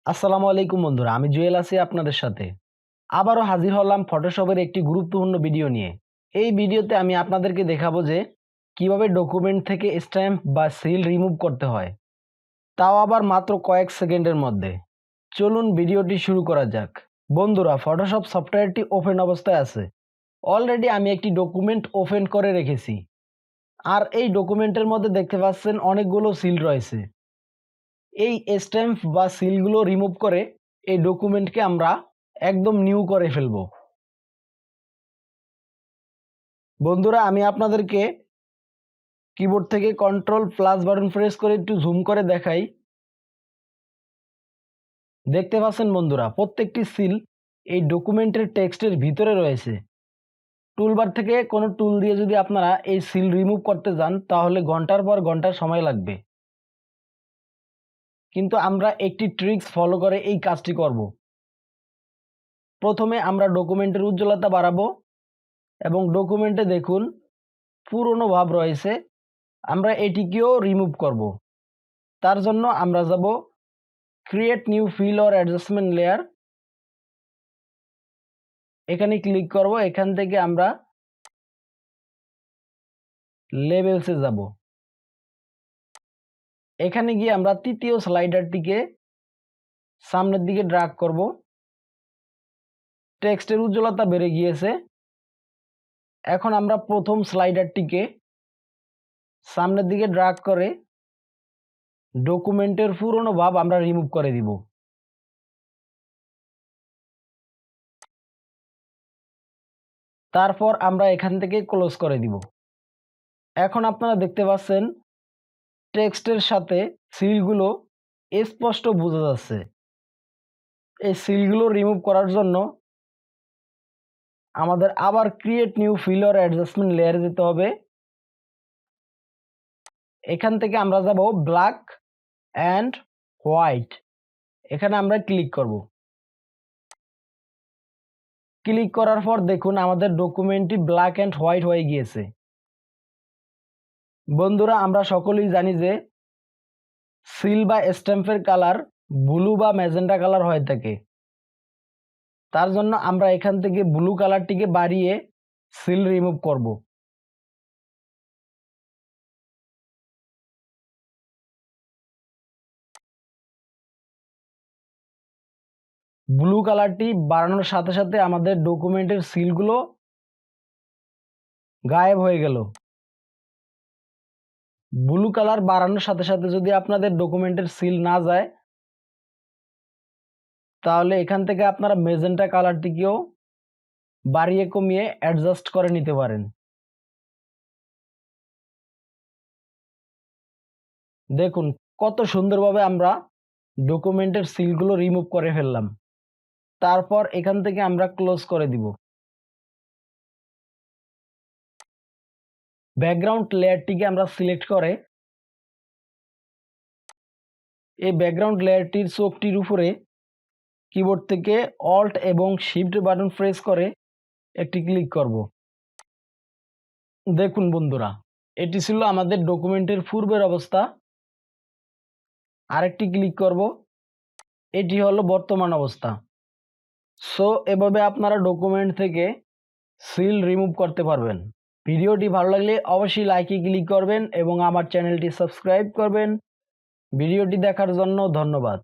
আসসালামু আলাইকুম বন্ধুরা, আমি জুয়েল আছি আপনাদের সাথে। আবারও হাজির হলাম ফটোশপের একটি গুরুত্বপূর্ণ ভিডিও নিয়ে। এই ভিডিওতে আমি আপনাদেরকে দেখাবো যে কিভাবে ডকুমেন্ট থেকে স্ট্যাম্প বা সিল রিমুভ করতে হয়, তাও আবার মাত্র কয়েক সেকেন্ডের মধ্যে। চলুন ভিডিওটি শুরু করা যাক। বন্ধুরা, ফটোশপ সফটওয়্যারটি ওপেন অবস্থায় আছে। অলরেডি আমি একটি ডকুমেন্ট ওপেন করে রেখেছি, আর এই ডকুমেন্টের মধ্যে দেখতে পাচ্ছেন অনেকগুলো সিল রয়েছে। এই স্ট্যাম্প বা সিলগুলো রিমুভ করে এই ডকুমেন্টকে আমরা একদম নিউ করে ফেলব। বন্ধুরা, আমি আপনাদেরকে কিবোর্ড থেকে কন্ট্রোল প্লাস বাটন প্রেস করে একটু জুম করে দেখাই। দেখতে পাচ্ছেন বন্ধুরা, প্রত্যেকটি সিল এই ডকুমেন্টের টেক্সটের ভিতরে রয়েছে। টুলবার থেকে কোনো টুল দিয়ে যদি আপনারা এই সিল রিমুভ করতে যান তাহলে ঘন্টার পর ঘন্টা সময় লাগবে, কিন্তু আমরা একটি ট্রিক্স ফলো করে এই কাজটি করব। প্রথমে আমরা ডকুমেন্টের উজ্জ্বলতা বাড়াবো এবং ডকুমেন্টে দেখুন পুরনো ভাব রয়েছে, আমরা এটিকেও রিমুভ করব। তার জন্য আমরা যাব create new fill or adjustment layer, এখানে ক্লিক করব। এখান থেকে আমরা লেবেলসে যাব। এখানে গিয়ে আমরা তৃতীয় স্লাইডারটিকে সামনের দিকে ড্র্যাগ করব। টেক্সটের উজ্জ্বলতা বেড়ে গিয়েছে। এখন আমরা প্রথম স্লাইডারটিকে সামনের দিকে ড্র্যাগ করে ডকুমেন্টের পুরনো ভাব আমরা রিমুভ করে দিব। তারপর আমরা এখান থেকে ক্লোজ করে দিব। এখন আপনারা দেখতে পাচ্ছেন টেক্সটের সাথে সিলগুলো স্পষ্ট বোঝা যাচ্ছে। এই সিলগুলো রিমুভ করার জন্য আমাদের আবার create new fill or adjustment লেয়ারে যেতে হবে। এখান থেকে আমরা যাব ব্ল্যাক অ্যান্ড হোয়াইট, এখানে আমরা ক্লিক করব। ক্লিক করার পর দেখুন আমাদের ডকুমেন্টটি ব্ল্যাক অ্যান্ড হোয়াইট হয়ে গিয়েছে। বন্ধুরা, আমরা সকলেই জানি যে সিল বা স্ট্যাম্পের কালার ব্লু বা ম্যাজেন্টা কালার হয়ে থাকে। তার জন্য আমরা এখান থেকে ব্লু কালারটিকে বাড়িয়ে সিল রিমুভ করব। ব্লু কালারটি বাড়ানোর সাথে সাথে আমাদের ডকুমেন্টের সিলগুলো গায়েব হয়ে গেল। ব্লু কালার বাড়ানোর সাথে সাথে যদি আপনাদের ডকুমেন্টের সিল না যায় তাহলে এখান থেকে আপনারা মেজেন্টা কালারটিকেও বাড়িয়ে কমিয়ে অ্যাডজাস্ট করে নিতে পারেন। দেখুন কত সুন্দরভাবে আমরা ডকুমেন্টের সিলগুলো রিমুভ করে ফেললাম। তারপর এখান থেকে আমরা ক্লোজ করে দিব। ব্যাকগ্রাউন্ড লেয়ারটিকে আমরা সিলেক্ট করে এই ব্যাকগ্রাউন্ড লেয়ারটির চোখটির উপরে কিবোর্ড থেকে অল্ট এবং শিফট বাটন প্রেস করে একটি ক্লিক করব। দেখুন বন্ধুরা, এটি ছিল আমাদের ডকুমেন্টের পূর্বের অবস্থা। আরেকটি ক্লিক করব, এটি হলো বর্তমান অবস্থা। সো এভাবে আপনারা ডকুমেন্ট থেকে সিল রিমুভ করতে পারবেন। ভিডিওটি ভালো লাগলে অবশ্যই লাইকে ক্লিক করবেন এবং আমার চ্যানেলটি সাবস্ক্রাইব করবেন। ভিডিওটি দেখার জন্য ধন্যবাদ।